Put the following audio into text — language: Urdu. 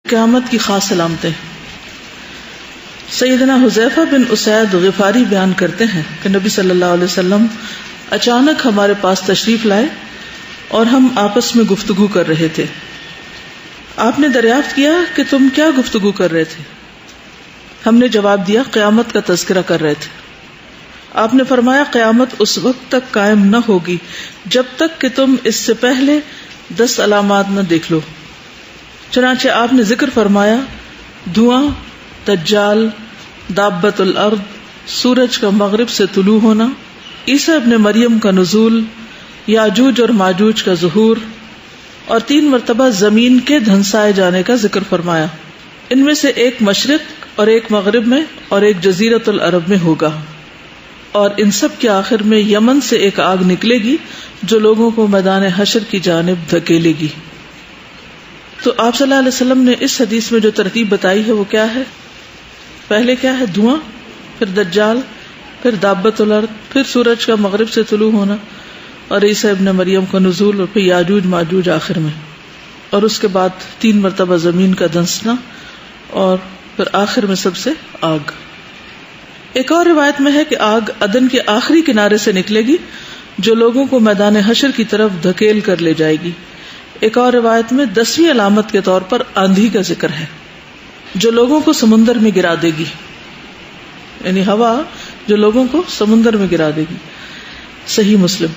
قیامت کی خاص علامتیں. سیدنا حذیفہ بن اسید غفاری بیان کرتے ہیں کہ نبی صلی اللہ علیہ وسلم اچانک ہمارے پاس تشریف لائے اور ہم آپس میں گفتگو کر رہے تھے. آپ نے دریافت کیا کہ تم کیا گفتگو کر رہے تھے؟ ہم نے جواب دیا قیامت کا تذکرہ کر رہے تھے. آپ نے فرمایا قیامت اس وقت تک قائم نہ ہوگی جب تک کہ تم اس سے پہلے 10 علامات نہ دیکھ لو. چنانچہ آپ نے ذکر فرمایا دھواں، دجال، دابت الارض، سورج کا مغرب سے طلوع ہونا، عیسیٰ ابن مریم کا نزول، یاجوج اور ماجوج کا ظہور، اور 3 مرتبہ زمین کے دھنسائے جانے کا ذکر فرمایا. ان میں سے ایک مشرق اور ایک مغرب میں اور ایک جزیرۃ العرب میں ہوگا، اور ان سب کے آخر میں یمن سے ایک آگ نکلے گی جو لوگوں کو میدان حشر کی جانب دھکیلے گی. تو آپ صلی اللہ علیہ وسلم نے اس حدیث میں جو ترتیب بتائی ہے وہ کیا ہے؟ پہلے کیا ہے؟ دھواں، پھر دجال، پھر دابت الارض، پھر سورج کا مغرب سے طلوع ہونا، اور عیسیٰ ابن مریم کا نزول، اور پھر یاجوج ماجوج آخر میں، اور اس کے بعد 3 مرتبہ زمین کا دھنسنا، اور پھر آخر میں سب سے آگ. ایک اور روایت میں ہے کہ آگ عدن کے آخری کنارے سے نکلے گی جو لوگوں کو میدان حشر کی طرف دھکیل کر لے جائے گی. ایک اور روایت میں 10ویں علامت کے طور پر آندھی کا ذکر ہے جو لوگوں کو سمندر میں گرا دے گی، یعنی ہوا جو لوگوں کو سمندر میں گرا دے گی. صحیح مسلم.